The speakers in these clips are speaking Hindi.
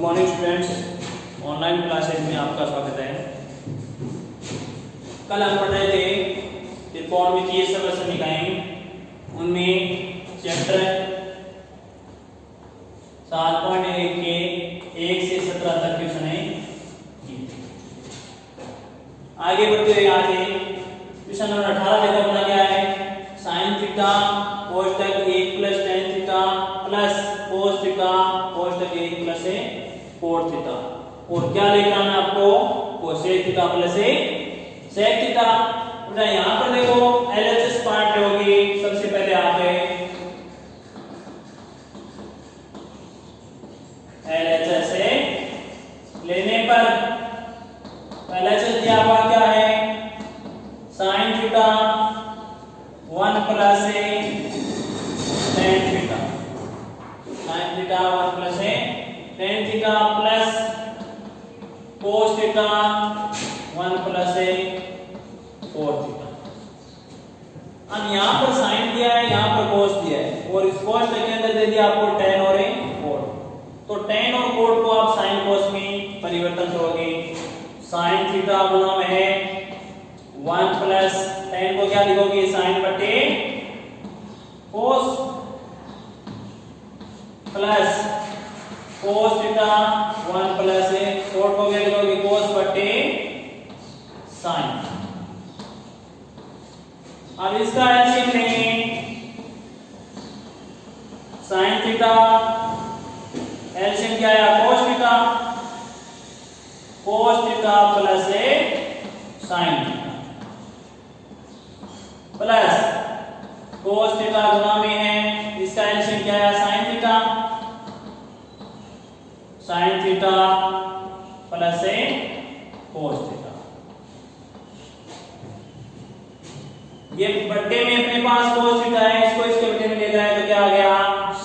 मॉर्निंग स्टूडेंट्स, ऑनलाइन क्लासेज में आपका स्वागत है। कल हम पढ़ रहे थे त्रिकोणमितीय सरल समीकरण, उनमें चैप्टर 7.1 के 1 से 17 तक क्वेश्चन है। आगे बढ़ते हुए आज क्वेश्चन नंबर 18 देखो अपना क्या है। साइन थीटा कोष्टक 1 plus tan theta plus cos theta कोष्टक 1 प्लस cot थीटा, और क्या लेकर आना आपको, cosec theta plus sec theta. यहाँ पर देखो LHS पार्ट होगी। सबसे पहले आप LHS लेने पर LHS दिया हुआ क्या है, sine theta 1 plus tan theta, sine theta 1 plus tan theta plus cos theta 1 plus cot theta. अब यहाँ पर साइन दिया है, यहाँ पर cos दिया है, और इस cos के अंदर दे दिया आपको tan और cot। तो tan और cot को आप sin cos में परिवर्तन करोगे। साइन थीटा गुना में है 1 प्लस tan को क्या लिखोगे, साइन बटे cos plus cos theta 1 plus cot को क्या लिखोगे, cos बटे sin। अब इसका एलसीएम लेंगे। साइन थीटा एलसीएम क्या है, cos theta, cos theta plus sin theta plus cos theta गुना में है, इसका एलसीएम क्या है, sin theta, sin theta plus cos theta. ये बट्टे में अपने पास cos थीटा है, इसको इसके बट्टे में ले जाए तो क्या आ गया,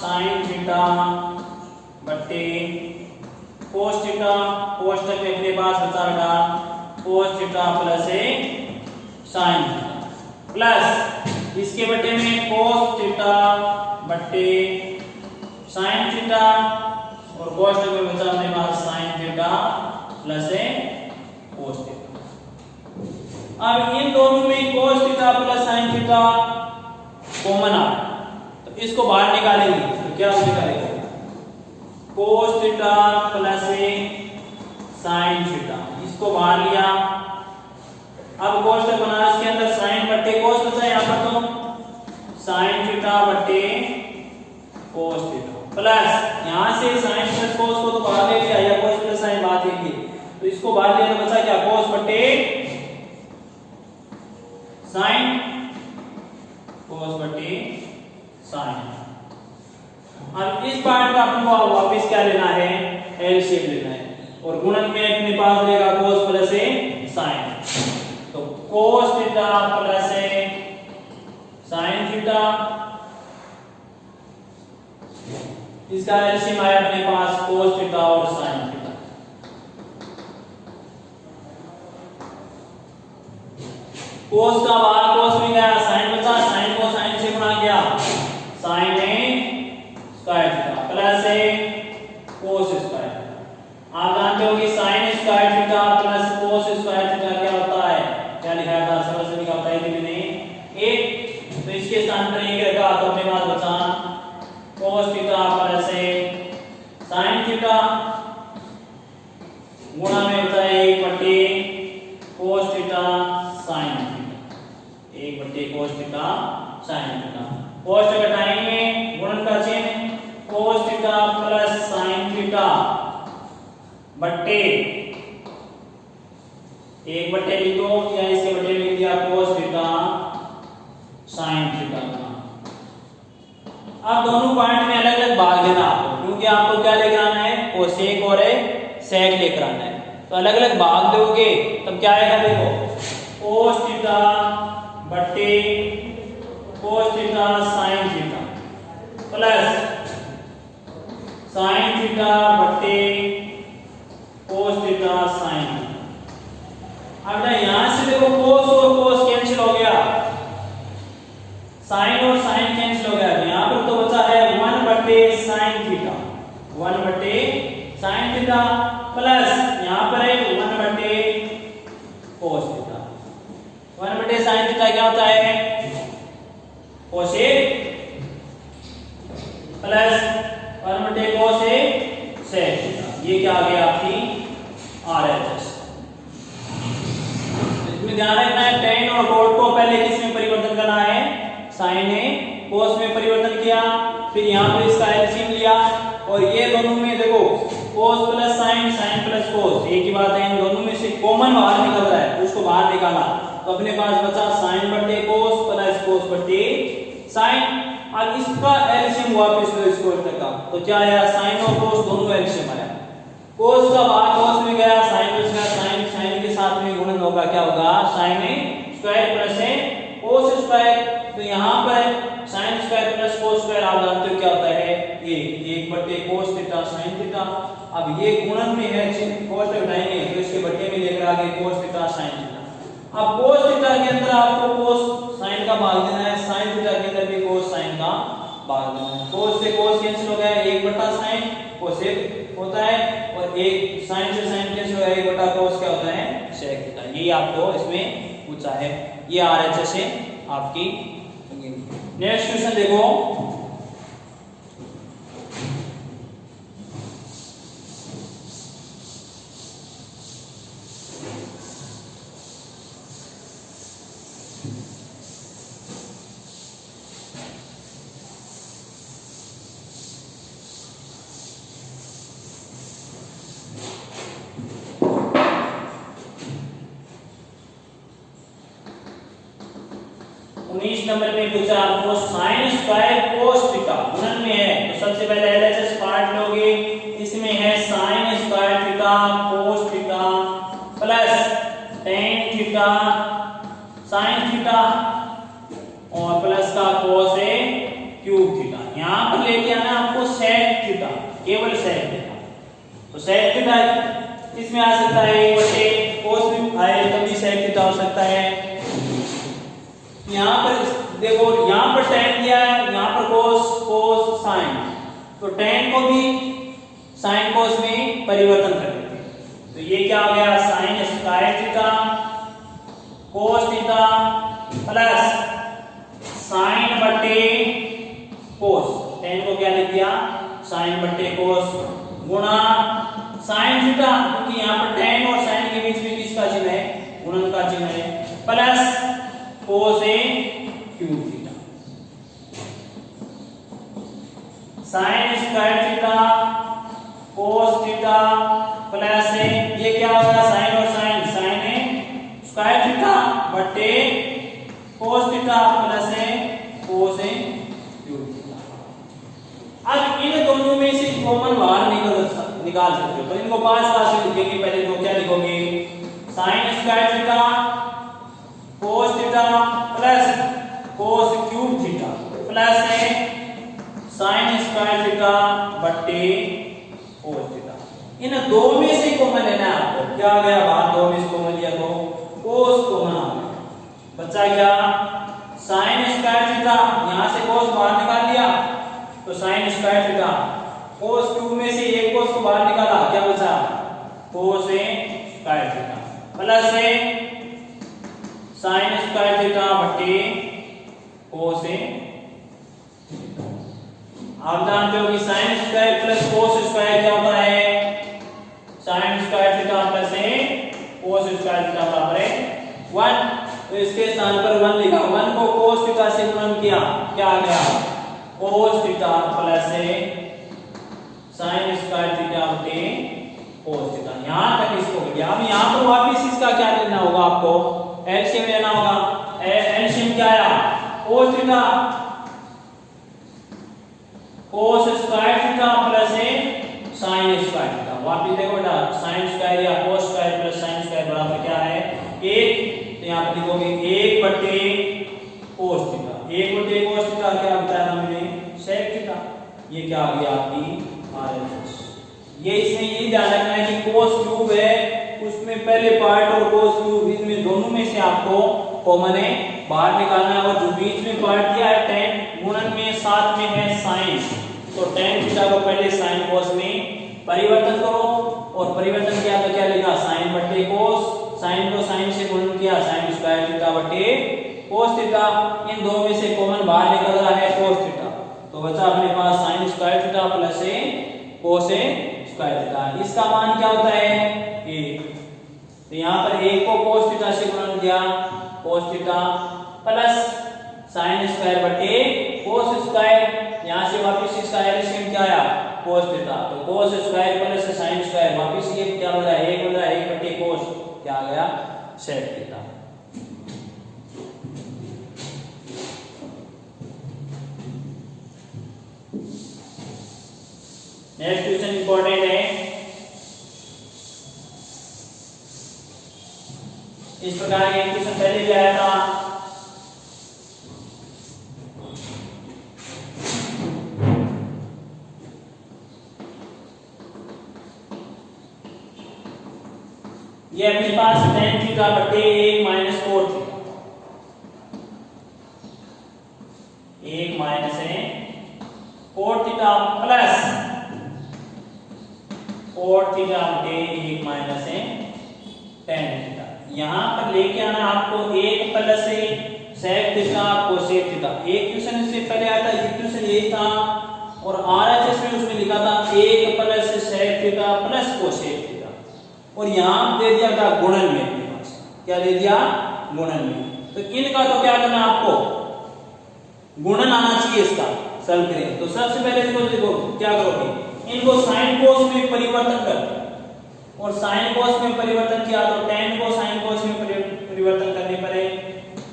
sin थीटा बट्टे cos थीटा, कोष्टक में अपने पास बचा रहा cos theta plus sin theta plus इसके बट्टे में cos थीटा बट्टे sin थीटा, और कोष्टक में बचा अपने पास sin theta plus cos theta. अब इन दोनों में cos theta plus sin theta common आ, तो इसको बाहर निकालेंगे तो क्या निकालेंगे, cos theta plus sin theta, इसको बाहर लिया। अब कोष्टक बना, इसके अंदर sin बट्टे cos बचा, यहाँ पर तो sin थीटा बट्टे cos थीटा प्लस यहाँ से sin प्लस cos को तो बाहर ले लिया, या cos प्लस sin बात है, तो इसको बाहर लिया तो बचा क्या, cos बट्टे sin, cos बट्टे sin। अब इस पार्ट का अपन को वापस क्या लेना है, एलसीएम लेना है, और गुणन में अपने पास रहेगा cos प्लस sin, तो cos theta plus sin theta, इसका एलसीएम आया अपने पास cos थीटा और sin थीटा। cos का बाहर cos में गया, sin बचा, sin को sin से गुणा किया, sin square theta plus cos square. आप जानते हो कि sin square theta plus cos square theta क्या होता है, क्या लिखा था, सरल से लिखा होता है कि मैंने 1, तो इसके स्थान पर 1 रखा तो अपने पास बचा cos theta plus sin theta गुणा में बचा 1 बटे cos थीटा sin थीटा, 1 बटे cos थीटा sin थीटा। कोष्टक घटाएंगे, गुणन का चिन्ह, cos theta plus sin theta बट्टे 1 बट्टे लिख दो, या इसके बट्टे लिख दिया cos थीटा sin थीटा। अब दोनों पॉइंट में अलग अलग भाग देना आपको, क्योंकि आपको क्या लेकर आना है, cosec और sec लेकर आना है, तो अलग अलग भाग दोगे तब क्या आएगा, देखो cos थीटा बट्टे cos theta sin theta plus sin theta बट्टे cos थीटा sin थीटा। अब यहां से देखो cos और cos कैंसिल हो गया, sin और sin कैंसिल हो गया, यहां पर तो बचा है 1 बटे sin थीटा, 1 बटे साइन थीटा प्लस यहाँ पर है 1 बटे कोस थीटा। 1 बटे साइन थीटा क्या होता है कोसेक प्लस 1 बटे कोसेक सेक थीटा। ये क्या आ गया आपकी RHS। इसमें ध्यान रखना है tan और cot को पहले किस में परिवर्तन करना है साइन ने कोस में परिवर्तन किया, फिर यहाँ पर इसका एलसीएम लिया और ये दोनों में देखो cos plus sine sine plus cos एक ही बात है। इन दोनों में से कॉमन बाहर निकल रहा है उसको बाहर निकाला तो अपने पास बचा साइन बटे कोस प्लस कोस बटे साइन। अब इसका एलसीएम वापस लो इसको का तो क्या आया साइन और कोस दोनों एलसीएम आया। कोस का बाहर कोस में गया साइन में गया साइन साइन के साथ में गुणन होगा क्या होगा sign square plus cos square. तो यहाँ पर sign square plus cos square आप जानते हो क्या होता है 1 बटे कोस थीटा साइन थीटा। अब ये गुणन में है कोस घटाएंगे तो इसके बटे में लेकर आगे कोस थीटा साइन थीटा। अब कोस थीटा के अंदर आपको कोस साइन का भाग देना है, साइन थीटा के अंदर भी कोस साइन का भाग देना है। कोस से कोस कैंसिल हो गया 1 बटा साइन कोसेक होता है और एक साइन से साइन कैंसिल हो गया 1 बटा कोस क्या होता है सेक थीटा। यही आपको इसमें पूछा है। ये RHS है आपकी। नेक्स्ट क्वेश्चन देखो 19 नंबर में पूछा आपको साइन स्क्वायर कोस थीटा गुणन में है तो सबसे पहले LHS पार्ट लोगे। इसमें है sine square theta cos theta plus tan theta sine theta और प्लस का कोस है क्यूब थीटा। यहां पर लेके आना आपको sec थीटा केवल sec थीटा। तो sec थीटा इसमें आ सकता है 1 बटे कोस में आए तभी sec थीटा हो सकता है। यहाँ पर देखो यहाँ पर tan दिया है यहाँ पर cos cos sin तो tan को भी sin cos में परिवर्तन कर देते हैं। तो ये क्या हो गया sin square theta cos theta plus sin बटे cos। tan को क्या लिख दिया sin बटे cos गुणा sin थीटा क्योंकि यहाँ पर tan और sin के बीच में किसका चिन्ह है गुणन का चिन्ह है plus cos cube theta sine square theta cos theta plus ये क्या होगा साइन और साइन साइन स्क्वायर थीटा बटे cos theta plus cos cube theta. अब इन दोनों में से कॉमन बाहर निकाल सकते हो तो इनको पास पास लिखेंगे। पहले तो क्या लिखोगे sine square theta cos theta plus cos cube theta plus sin square theta बटे cos थीटा। इन दो में से कॉमन लेना है आपको। क्या आ गया बाहर दो में से कॉमन लिया तो cos कॉमन आ गया बचा क्या sin स्क्वायर थीटा यहां से cos बाहर निकाल लिया तो sin square theta cos cube में से एक cos को बाहर निकाला क्या बचा cos square theta plus sign square theta बटे cos आप जानते हो कि sign square plus cos square क्या होता है sine square theta plus cos square theta बराबर है 1। तो इसके स्थान पर 1 लिखा 1 को cos थीटा से गुणन किया क्या आ गया cos theta plus sign square theta बटे cos थीटा। यहां तक इसको गया। अब यहां पर वापस इसका क्या लेना होगा आपको एलसीएम लेना होगा। एलसीएम क्या आया cos theta cos square theta plus sin square theta. वापस देखो बेटा sin स्क्वायर या cos square plus sin square बराबर क्या है 1। तो यहां पर लिखोगे 1 बटे cos थीटा 1 बटे cos थीटा क्या बताया हमने sec थीटा। ये क्या आ गया आपकी RHS। ये इसमें ये ध्यान रखना है कि cos क्यूब है उसमें पहले पार्ट और cos क्यूब इनमें दोनों में से आपको कॉमन है बाहर निकालना है। और जो बीच में पार्ट दिया है tan गुणन में साथ में है sin तो tan थीटा को पहले sin cos में परिवर्तन करो और परिवर्तन किया तो क्या लिखा साइन बटे कोस, साइन को साइन से गुणन किया साइन स्क्वायर थीटा बटे कोस थीटा, इन दो में से कॉमन बाहर निकल रहा है कोस थीटा, तो बचा अपने पास sine square theta plus cos square theta. इसका मान क्या होता है 1, तो यहाँ पर 1 को कोस थीटा से गुणन किया कोस थीटा प्लस साइन स्क्वायर बटे कोस स्क्वायर, यहाँ से वापस इसका एलसीएम क्या आया कोस थीटा, तो cos square plus sine square वापस ये क्या बन रहा है 1 बन रहा है 1 बटे कोस क्या आ गया sec theta. Next question important है, इस प्रकार के क्वेश्चन पहले भी आया था। ये अपने पास tan थीटा बटे 1 minus 4 theta, 1 minus 4 theta plus 4 theta बटे 1 माइनस tan थीटा। यहां पर लेके आना आपको 1 plus sec theta cosec theta. एक क्वेश्चन इससे पहले आया था, ये क्वेश्चन यही था और आरएचएस में उसमें लिखा था 1 plus sec theta plus cosec theta, और यहां दे दिया था गुणन में अपने पास, क्या दे दिया गुणन में, तो इनका तो क्या करना आपको गुणन आना चाहिए इसका सॉल्व करें। तो सबसे पहले इसको देखो क्या करोगे, इनको साइन कोस में परिवर्तन कर, और साइन कोस में परिवर्तन किया तो tan को साइन कोस में परिवर्तन करने पर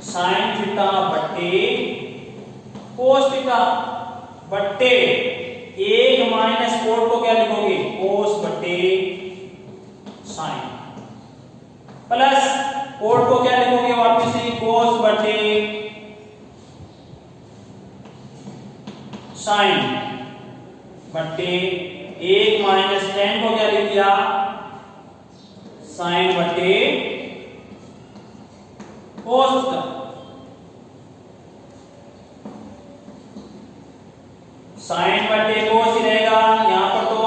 साइन थीटा बटे कोस थीटा बटे 1 माइनस 4 को क्या लिखोगे कोस बटे साइन प्लस 4 को क्या लिखोगे वापस से कोस बटे साइन बटे 1 माइनस tan को क्या लिख दिया साइन बटे कोस का, साइन बटे कोस ही रहेगा यहां पर, तो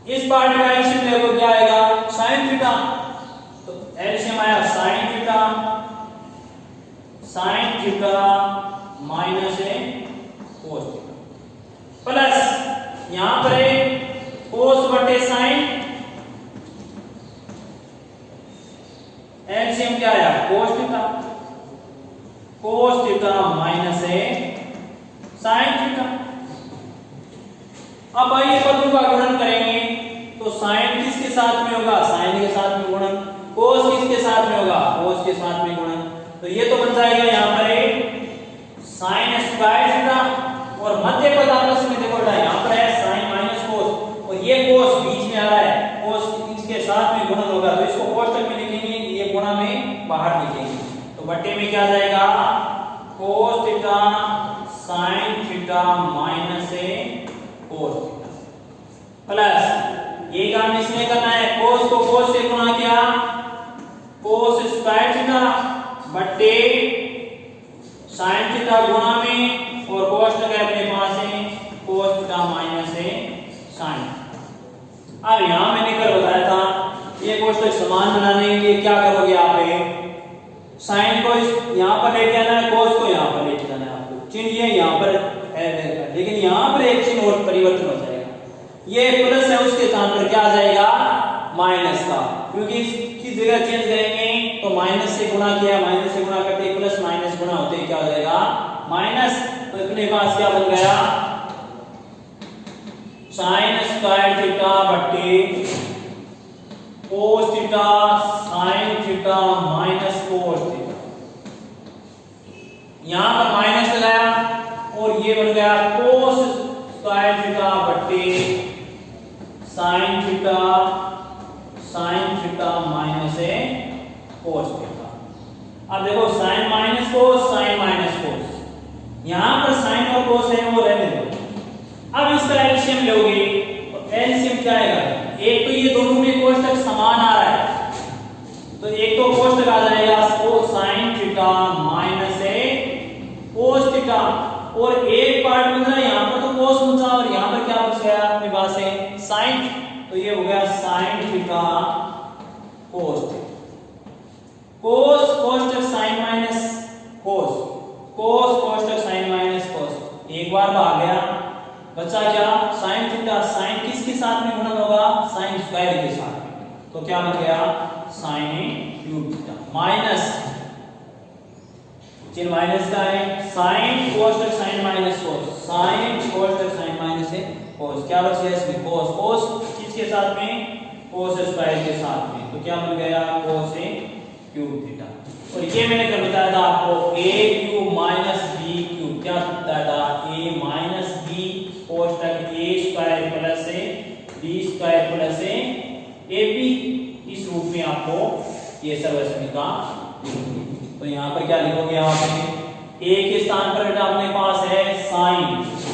इस पार्ट का एलसीएम देखो क्या आएगा साइन थीटा, तो एलसीएम आया sign theta minus cos theta plus यहां पर कोस बटे साइन, एलसीएम क्या आया cos theta minus sine theta. अब आइए पदों का गुणन करेंगे, तो साइन किसके साथ में होगा साइन के साथ में गुणन, कोस किसके साथ में होगा कोस के साथ में गुणन, तो ये तो बन जाएगा यहाँ पर साइन स्क्वायर थीटा और मध्य पद आपस में देखो यहाँ पर है साइन माइनस कोस और ये कोस बीच में आ रहा है, कोस इसके साथ में गुणन होगा तो इसको कोष्टक में लिखेंगे, ये गुणा में बाहर लिखेंगे, तो बट्टे में क्या जाएगा कोस theta sign theta minus cos theta plus ये काम इसमें करना है कोस को कोस से गुणा किया कोस स्क्वायर थीटा बट्टे साइन थीटा गुणा में और कोष्टक है अपने पास है कोस थीटा माइनस साइन। अब यहां मैंने कल बताया था ये कोष्टक समान बनाने के लिए क्या करोगे आप साइन को यहां पर लेके आना है, कोस को यहां पर लेके जाना है, आपको चिन्ह ये यहां पर है लेकिन यहां पर एक चिन्ह और परिवर्तन हो जाएगा, ये प्लस है उसके स्थान पर क्या आ जाएगा माइनस का, क्योंकि इसकी जगह चेंज करेंगे तो माइनस से गुणा किया माइनस से गुणा करते प्लस माइनस गुणा होते क्या हो जाएगा माइनस, तो अपने पास क्या बन गया साइन स्क्वायर थीटा बट्टे कोस theta sign theta minus cos theta, यहां पर माइनस लगाया और ये बन गया कोस स्क्वायर थीटा बट्टे sign theta minus cos theta. अब देखो साइन माइनस कोस, यहां पर साइन और कोस है वो रहने दो, अब इसका एलसीएम लोगे तो एलसीएम क्या आएगा, एक तो ये दोनों में कोष्टक समान आ रहा है तो एक तो कोष्टक आ जाएगा sign theta minus cos theta और एक पार्ट बन रहा है यहां बच गया अपने पास है साइन, तो ये हो गया साइन थीटा कोस थीटा। कोस कोष्टक साइन माइनस कोस, कोस कोष्टक साइन माइनस कोस, एक बार भाग गया, बचा क्या साइन थीटा। साइन किसके साथ में गुणन होगा, साइन स्क्वायर के साथ में, तो क्या बन गया साइन क्यूब थीटा माइनस चिन्ह माइनस का है साइन कोष्टक साइन माइनस कोस, साइन कोष्टक साइन माइनस है कोस, क्या बच गया इसमें कोस, कोस किसके साथ में कोस स्क्वायर के साथ में, तो क्या बन गया कोस क्यूब थीटा। और ये मैंने कल बताया था आपको a cube minus b cube, क्या बताया था a minus b कोष्टक a square plus b square plus ab, इस रूप में आपको ये सर्वसमीका लिखोगे। तो यहाँ पर क्या लिखोगे आपने, a के स्थान पर बेटा अपने पास है साइन,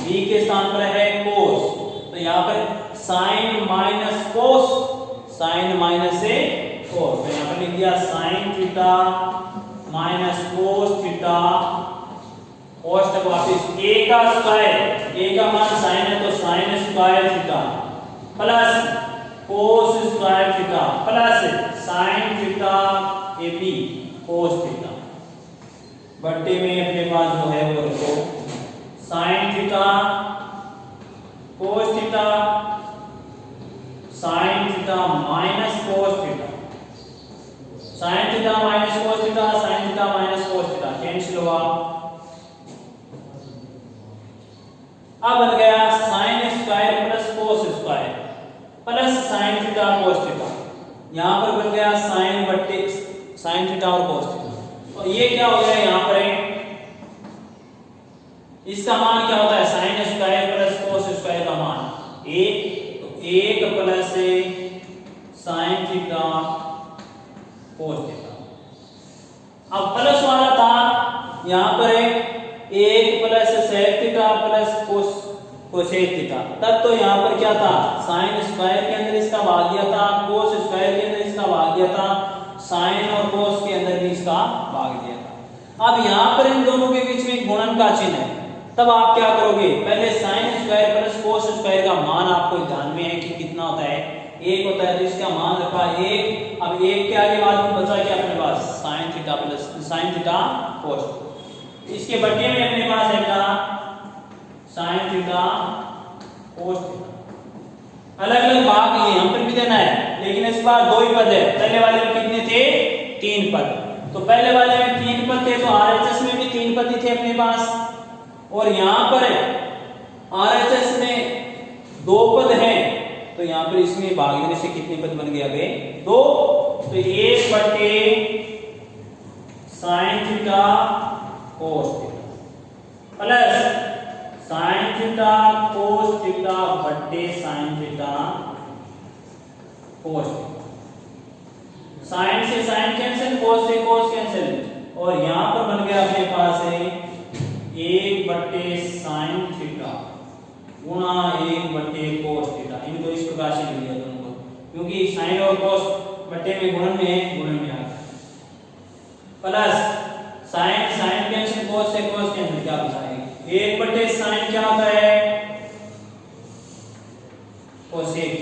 b के स्थान पर है कोस, तो यहाँ पर sine minus cos, sine minus से कोस, तो यहाँ पर लिख दिया sine theta minus cos theta कोष्टक वापिस a का स्क्वायर, a का मान साइन है तो sign square theta plus cos square theta plus sine theta ab cos theta, बट्टे में अपने पास जो है वो रखो sign theta cos theta sign theta minus cos theta, sign theta minus cos theta, sign theta minus cos theta cancel हुआ। अब बन गया sign square plus cos square plus sine theta cos theta, यहां पर बन गया साइन बट्टे साइन थीटा और कोस थीटा, और ये क्या हो गया यहां पर है इसका मान क्या होता है sine square plus cos square का मान 1, तो 1 plus sine theta cos theta. अब प्लस वाला था यहां पर 1 plus sec theta plus cosec theta, तब तो यहां पर क्या था साइन स्क्वायर के अंदर इसका भाग दिया था, कोस स्क्वायर के अंदर इसका भाग दिया था, साइन और कोस के अंदर भी इसका भाग दिया था। अब यहां पर इन दोनों के बीच में एक गुणन का चिन्ह है, तब आप क्या करोगे पहले sign square plus cos square का मान आपको ध्यान में है कि कितना होता है 1 होता है, तो इसका मान रखा 1। अब 1 के आगे बाद में बचा क्या अपने पास sine theta plus sine theta cos, इसके बट्टे में अपने पास है क्या साइन थीटा कोस थीटा। अलग अलग भाग ये हम पर भी देना है, लेकिन इस बार 2 ही पद है, पहले वाले में कितने थे 3 पद, तो पहले वाले में 3 पद थे तो आरएचएस में भी 3 पद ही थे अपने पास, और यहां पर आरएचएस में 2 पद हैं, तो यहां पर इसमें भाग देने से कितने पद बन गए 2, तो 1 बटे sine theta cos theta plus sine theta cos theta बटे sine theta cos theta. Sine से साइन कैंसिल, कोस से कोस कैंसिल, और यहां पर बन गया अपने पास है 1 बटे साइन थीटा गुणा 1 बटे कोस थीटा। इनको इस प्रकार से लिख दिया दोनों को, क्योंकि साइन और कोस बटे में गुणन में आ गया, plus sine sign cancel, cos से कोस कैंसिल, क्या बचा है 1 बटे साइन क्या होता है कोसेक,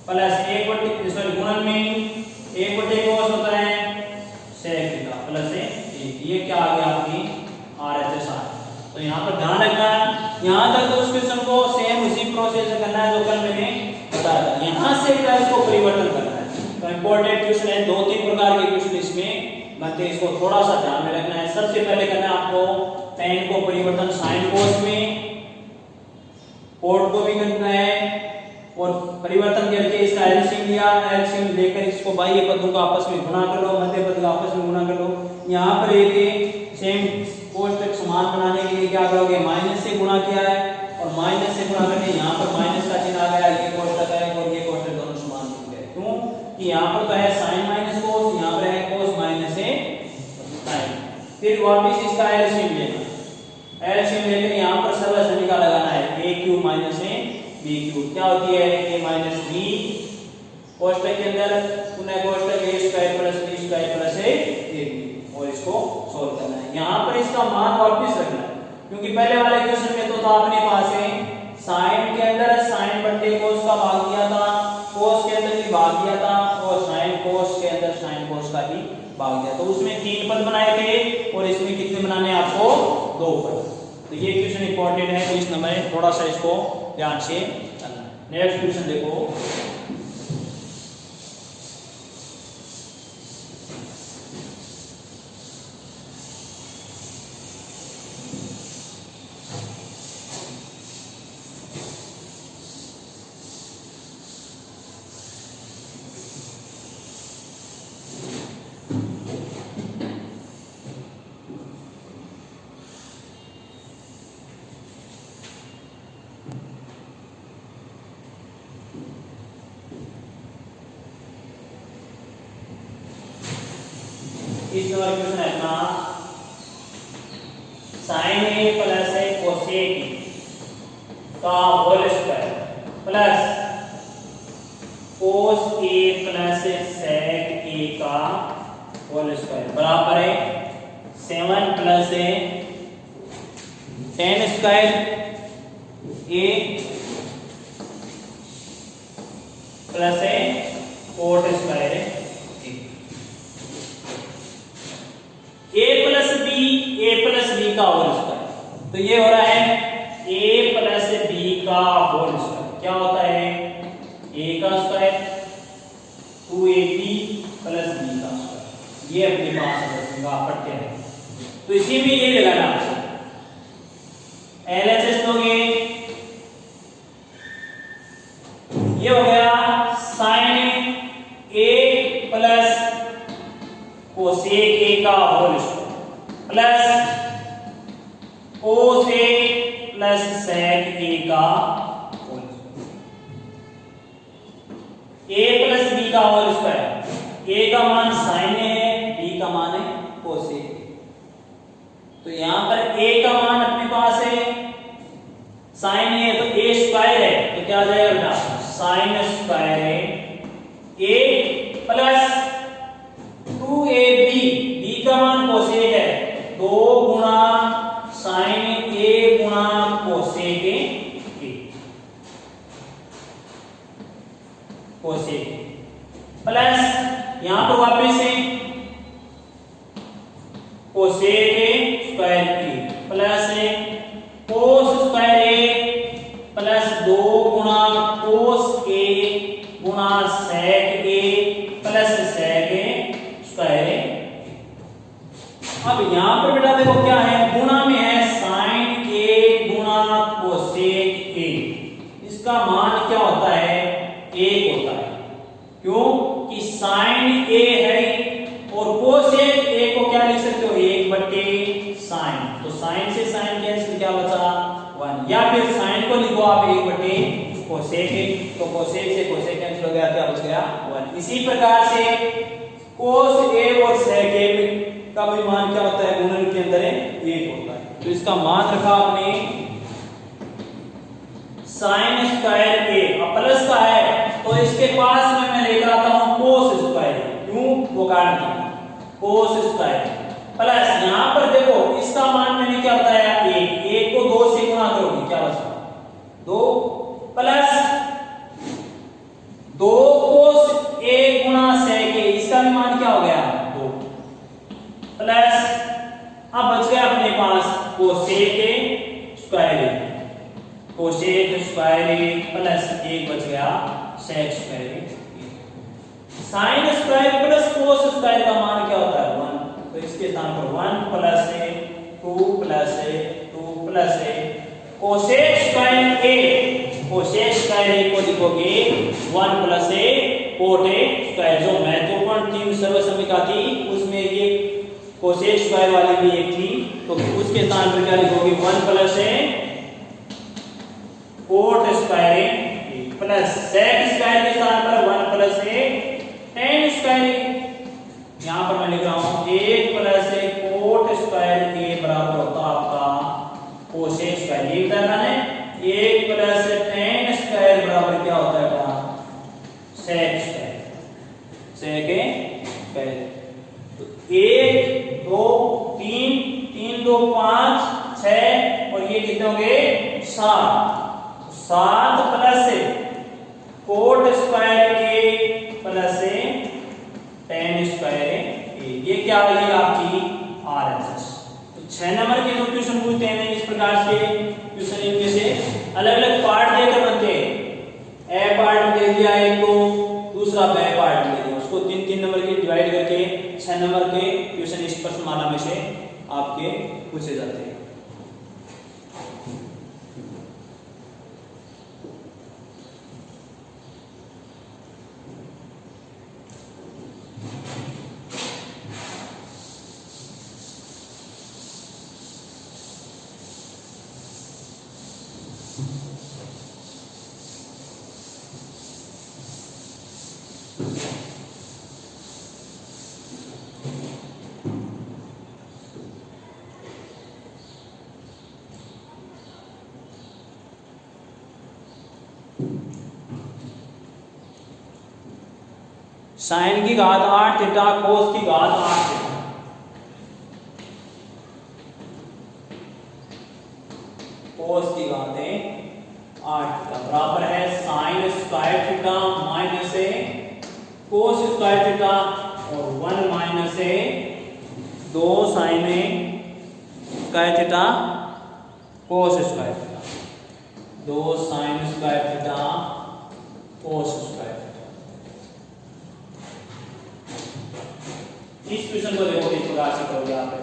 प्लस 1 बटे सॉरी गुणन में 1 बटे कोस होता है सेक थीटा प्लस 1, ये क्या आ गया आपकी आरएचएस आ। तो यहाँ पर ध्यान रखना है, यहाँ तक तो उस क्वेश्चन को सेम उसी प्रोसेस से करना है जो कल मैंने बताया था, यहाँ से क्या इसको परिवर्तन करना है। तो इंपॉर्टेंट क्वेश्चन है, 2-3 प्रकार के क्वेश्चन इसमें बनते हैं, इसको थोड़ा सा ध्यान में रखना है। सबसे पहले करना है आपको tan को परिवर्तन साइन कोस में, कोट को भी करना है, और परिवर्तन करके इसका एलसीएम लिया, एलसीएम लेकर इसको बाह्य पदों को आपस में गुणा कर लो, मध्य पद को आपस में गुणा कर लो। यहाँ पर एक सेम कोष्टक समान बनाने के लिए क्या करोगे माइनस से गुणा किया है, और माइनस से गुणा करके यहाँ पर माइनस का चिन्ह आ गया, ये कोष्टक है और ये कोष्टक दोनों समान हो गए। क्यों कि यहाँ पर तो है साइन माइनस कोस, यहाँ पर है कोस माइनस से साइन। फिर वापिस इसका एलसीएम लेना, एलसीएम लेकर यहाँ पर सर्वसमीका लगाना है, a cube minus b cube क्या होती है a माइनस b, कोष्टक के अंदर पुनः कोष्टक a square plus b square plus ab, और इसको सोल्व करना है। यहाँ पर इसका मान वापस रखना है, क्योंकि पहले वाले क्वेश्चन में तो था अपने पास था और साइन कोस के अंदर साइन कोस का भी भाग दिया। तो उसमें 3 पद बनाए थे और इसमें कितने बनाने हैं आपको? 2 पद। तो ये क्वेश्चन इंपॉर्टेंट है, तो इस नंबर में थोड़ा सा इसको ध्यान से करना। नेक्स्ट क्वेश्चन देखो, इस नंबर क्वेश्चन है अपना sign A plus A cosec का whole square plus cos A plus sec A का होल स्क्वायर बराबर है 7 plus A 10 square A plus A 4 square है ए प्लस बी का होल स्क्वायर। तो ये हो रहा है ए प्लस बी का होल स्क्वायर। क्या होता है? ए का स्क्वायर 2ab प्लस बी का स्क्वायर। ये अपने पास पढ़ते हैं। तो इसी में ये लगाना आपको एलएचएस लोगे, ये हो गया sine A plus cosec A का whole square plus cos A plus sec A का whole square. A plus B का होल स्क्वायर, ए का मान साइन ए है, बी का मान है कोस ए। तो यहां पर ए का मान अपने पास है साइन ए, तो ए स्क्वायर है तो क्या आ जाएगा बेटा? साइन स्क्वायर है ए प्लस 2ab, बी का मान कोसेक है 2 गुणा साइन ए गुणा कोसेक ए कोसेक प्लस यहां पर वापस से cosec A square A plus cos square A plus 2 गुणा कोस ए गुणा सेक ए प्लस सेक ए स्क्वायर ए। अब यहां पर बेटा देखो क्या है, गुणा में है साइन ए गुणा कोसेक ए। इसका मान क्या होता है? 1 होता है। क्यों कि साइन ए है और कोसेक ए को क्या लिख सकते हो? 1 साइन। तो साइन से साइन कैंसिल, क्या बचा? 1। या फिर साइन को लिखो आप 1 कोसेक ए, तो कोसेक से कोसेक कैंसिल हो गया, क्या बच गया? 1। इसी प्रकार से कोस ए और सेक ए का भी मान क्या होता है? गुणन के अंदर 1 होता है। तो इसका मान रखा आपने साइन स्क्वायर ए, अब प्लस का है तो इसके पास में मैं लेकर आता हूं कोस स्क्वायर। क्यों? वो कारण था कोस स्क्वायर प्लस यहां पर देखो इसका मान मैंने क्या बताया? 1 को 2 से गुणा करोगे, क्या बचा? 2 प्लस 2 कोस ए गुणा सेक ए, इसका भी मान क्या हो गया? 2 प्लस अब बच गया अपने पास cosec A square A, cosec square A plus 1 बच गया sec square A. Sine square plus cos square का मान क्या होता है? 1। तो इसके स्थान पर 1 plus 2 plus 2 plus cosec square A, cosec square A को लिखोगे 1 प्लस कोट ए स्क्वायर। जो महत्वपूर्ण 3 सर्वसमीका थी उसमें ये कोसेक स्क्वायर वाली भी एक थी, तो उसके स्थान पर क्या लिखोगे? 1 plus coat square A plus sec square के स्थान पर 1 प्लस tan स्क्वायर। यहां पर मैं लिख रहा हूं 1 प्लस कोट स्क्वायर ए बराबर होता है आपका कोसेक स्क्वायर। ये बताना है 1 प्लस tan स्क्वायर बराबर क्या होता है बेटा? Sec square. सेक स्क्वायर तो 1 2 3 3 2 5 6 और ये कितने होंगे? 7 plus coat square A plus A ten square ए। ये क्या आ गई आपकी RHS। तो 6 नंबर के जो क्वेश्चन पूछते हैं इस प्रकार के क्वेश्चन इनमें से अलग अलग पार्ट देकर बनते हैं। ए पार्ट दे दिया एक को, दूसरा बी पार्ट दे दिया, उसको 3-3 नंबर के डिवाइड करके 6 नंबर के क्वेश्चन इस प्रश्नमाला में से आपके पूछे जाते हैं। साइन की घात 8 थीटा कोस की घात 8 थीटा। कोस की घातें 8 थीटा बराबर है साइन स्क्वायर थीटा माइनस ए कोस स्क्वायर थीटा और 1 माइनस ए 2 साइन स्क्वायर थीटा कोस square theta 2 sign square theta cos square. इस क्वेश्चन को देखो किस प्रकार से करोगे आप।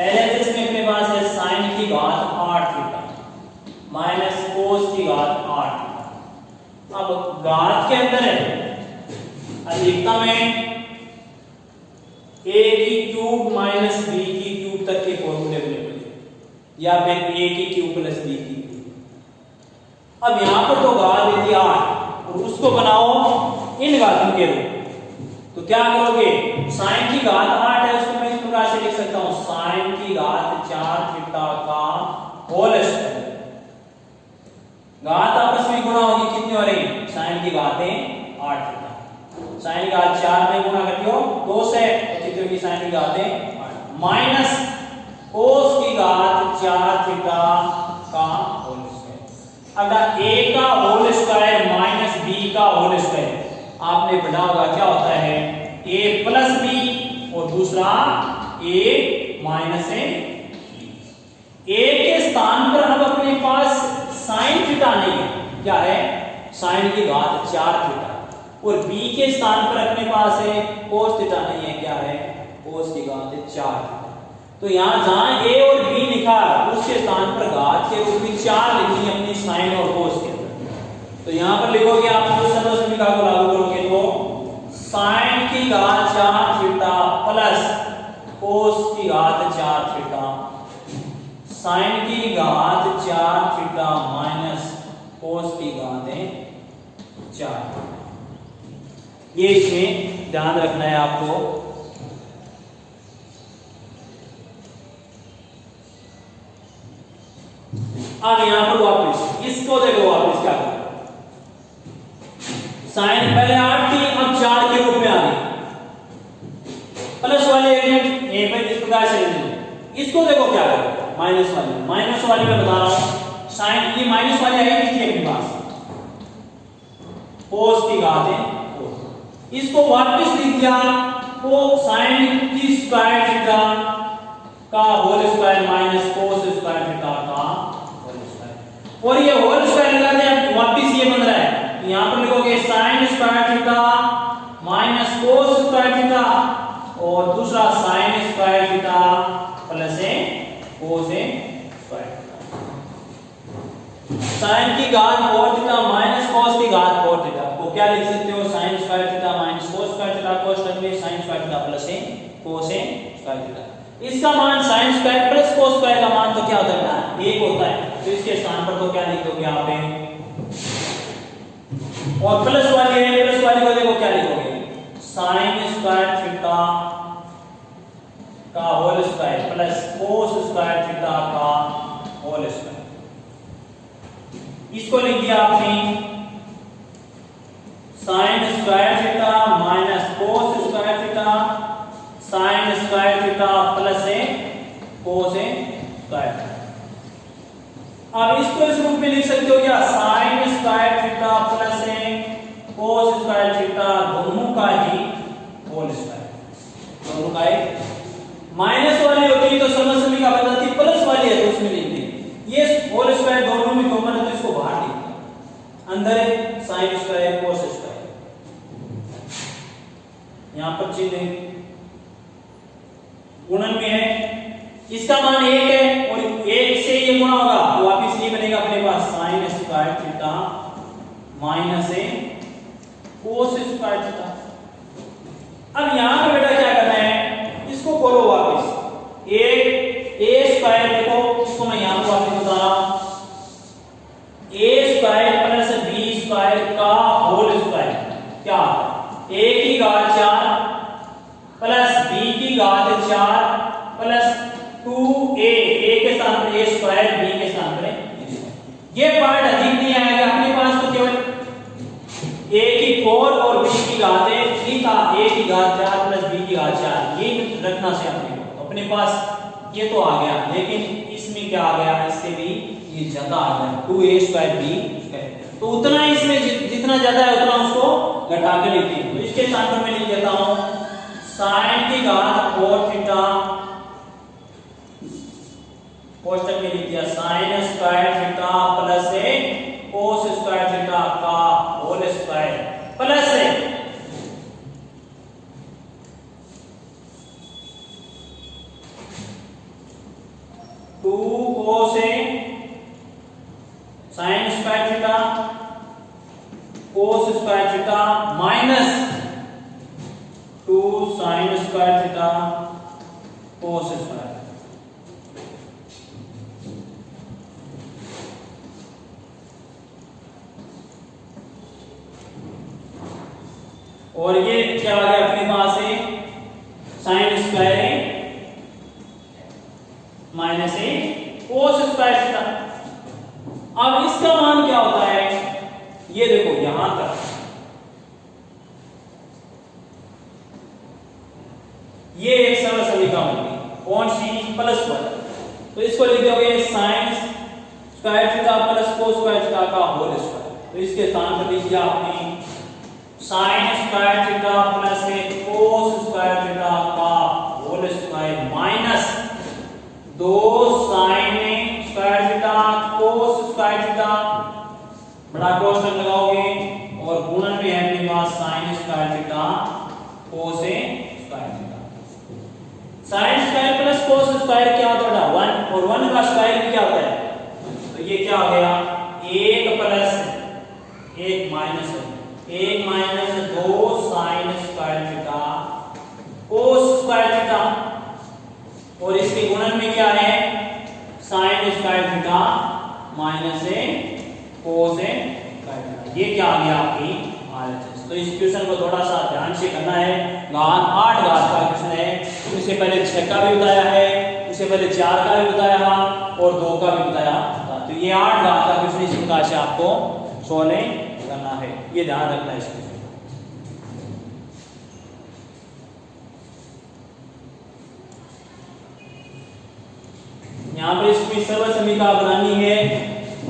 LHS में अपने पास है साइन की घात 8 थीटा माइनस कोस की घात 8 थीटा। अब घात के अंदर है अधिकतम है a की क्यूब माइनस b की क्यूब तक के फॉर्मूले अवेलेबल है या फिर a की क्यूब प्लस b की क्यूब। अब यहां पर तो घात दी थी 8 और उसको बनाओ इन घातों के रूप। तो क्या करोगे साइन की घात 8 है उसको मैं इस प्रकार से लिख सकता हूं साइन की घात 4 थीटा का होल स्क्वायर। घात आपस में गुणा होगी कितनी हो रही साइन की घातें 8 थीटा। साइन की घात 4 में गुणा करते हो 2 से तो कितनी होगी साइन की घातें 8 माइनस कोस की घात 4 थीटा का होल स्क्वायर। अगर a का होल स्क्वायर माइनस b का होल स्क्वायर आपने पढ़ा होगा क्या होता है a प्लस b और दूसरा a माइनस a। के स्थान पर अब अपने पास साइन थीटा नहीं है, क्या है साइन की घात 4 थीटा और b के स्थान पर अपने पास है कोस थीटा नहीं है, क्या है कोस की घात 4 थीटा। तो यहां जहां a और b लिखा उसके स्थान पर घात के रूप में 4 लिखनी है अपनी साइन और कोस के। तो यहां पर लिखोगे आप जो सरल समीकरण को लागू करोगे तो साइन की घात 4 थीटा प्लस कोस की घात 4 थीटा साइन की घात 4 थीटा माइनस कोस की घात 4। ये इसमें ध्यान रखना है आपको। अब यहां पर वापस इसको देखो वापस क्या करो साइन पहले 8 थी अब 4 के रूप में आ गई प्लस वाले एलिमेंट ए पर इस प्रकार से लेंगे। इसको देखो क्या करो माइनस वाली में बता रहा हूं साइन ये माइनस वाली आएगी थी अपने पास कोस की घात है इसको वापस लिख दिया वो साइन की स्क्वायर थीटा का whole square minus cos square theta का होल स्क्वायर और ये होल स्क्वायर लगा दे वापस ये बन रहा है। यहां पर लिखोगे sine square theta minus cos square theta और दूसरा sine square theta plus cos square theta. Sine की घात 4 थीटा माइनस कोस की घात 4 थीटा को क्या लिख सकते हो sine square theta minus cos square theta cos में sine square theta plus cos square theta. इसका मान sine square plus cos square का मान तो क्या होता है ना 1 होता है। तो इसके स्थान पर तो क्या लिख दोगे आप और प्लस वाली को देखो क्या लिखोगे साइन स्क्वायर थीटा का whole square plus cos square theta का होल स्क्वायर। इसको लिख दिया आपने sine square theta minus cos square theta sine square theta plus cos square theta. अब इसको इस रूप में लिख सकते हो क्या sine square theta plus cos square theta दोनों का ही होल स्क्वायर, दोनों का ही। माइनस वाली होती तो समझ का बन जाती, प्लस वाली है तो उसमें लिख देंगे ये होल स्क्वायर दोनों में कॉमन है तो इसको बाहर लिख देंगे, अंदर है sin स्क्वायर cos स्क्वायर, यहां पर चीजें गुणन में है, इसका मान 1 है और 1 से ये गुणा होगा तो वापस ये बनेगा अपने पास sin square theta minus a cos square theta. अब यहां पे बेटा क्या करना है, इसको करो वापस a स्क्वायर, देखो इसको मैं यहां पर वापस बता रहा हूं, a square plus b square का होल स्क्वायर क्या a की घात 4 प्लस b की घात 4 प्लस 2a, a के स्थान पर a स्क्वायर, b के स्थान पर ये पार्ट अधिक नहीं आएगा अपने पास, तो केवल a की 4 और b की घात 3 था, a की घात 4 प्लस b की घात 4 ये रखना से अपने पास ये तो आ गया, लेकिन इसमें क्या आ गया, इससे भी ये ज्यादा आ गया 2a स्क्वायर b स्क्वायर, तो उतना इसमें जितना ज्यादा है उतना उसको घटा के लिखते हैं, तो इसके स्थान पर मैं लिख देता हूं sin की घात 4 थीटा, कोष्टक में लिख दिया sin square theta plus a cos square theta का whole square plus a 2 cos a sin square theta cos square theta minus 2 sin square theta cos square. और ये क्या आ गया अपने पास है sin square a minus a cos square theta. अब इसका मान क्या होता है, ये देखो यहां तक ये एक सरल समीकरण होगी कौन सी, प्लस 1, तो इसको लिख दोगे sin square theta plus cos square theta का होल स्क्वायर, तो इसके स्थान पर लिख दिया आपने sin square theta plus cos square theta का whole square minus 2 sin square theta cos square theta, बड़ा कोष्टक लगाओगे और गुणन में है अपने पास sin square theta cos square theta. sin square plus cos square क्या होता है 1, और 1 का स्क्वायर भी क्या होता है, तो ये क्या हो गया 1 plus 1 minus 1 minus 2 sin square theta cos square theta, और इसके गुणन में क्या है sin square theta minus cos square theta, ये क्या आ गया आपकी RHS। तो इस क्वेश्चन को थोड़ा सा ध्यान से करना है, 8 घात का क्वेश्चन है, इससे पहले 6 का भी बताया है, इससे पहले 4 का भी बताया था और 2 का भी बताया था, तो ये 8 घात का क्वेश्चन इस प्रकार से आपको सोल्व करना है, ये ध्यान रखना है इसको। यहाँ पर इसकी सर्व समीकरण बनानी है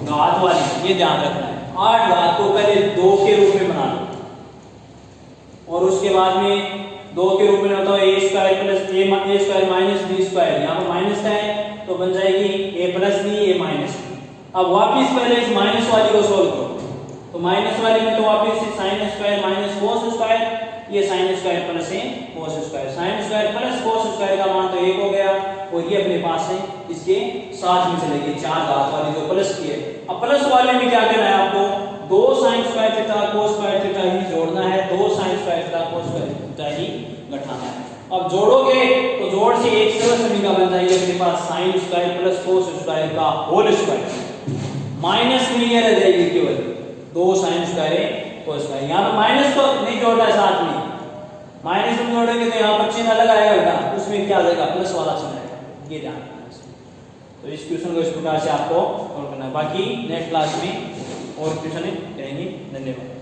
घात वाली, ये ध्यान रखना है। 8 घात को पहले 2 के रूप में बना लो और उसके बाद में 2 के रूप में बताओ a square plus a square minus b square, यहाँ पर माइनस का है तो बन जाएगी a plus b a minus b। अब वापिस पहले इस माइनस वाली को सोल्व करो, तो माइनस वाले में तो वापिस sin square minus cos square, ये sin square plus cos square, sin square plus cos square का मान तो 1 हो गया और ये अपने पास है इसके साथ में चलेगी 4 घात वाली जो प्लस की है। अब प्लस वाले में क्या करना है आपको, 2 sin square theta cos square theta ही जोड़ना है, 2 sin square theta cos square theta ही घटाना है। अब जोड़ोगे तो जोड़ से एक सरल समीकरण बन जाएगी अपने पास sin square plus cos square का होल स्क्वायर, माइनस में ये रह जाएगी केवल 2 sin स्क्वायर cos स्क्वायर। यहाँ पर माइनस तो नहीं जोड़ना है, साथ में माइनस में जोड़ेंगे तो यहाँ पर चिन्ह अलग आएगा बेटा, उसमें क्या आ जाएगा प्लस वाला चिन्ह आएगा, ये ध्यान रखना। तो इस क्वेश्चन को इस प्रकार से आपको सॉल्व करना है, बाकी नेक्स्ट क्लास में और क्वेश्चन करेंगे। धन्यवाद।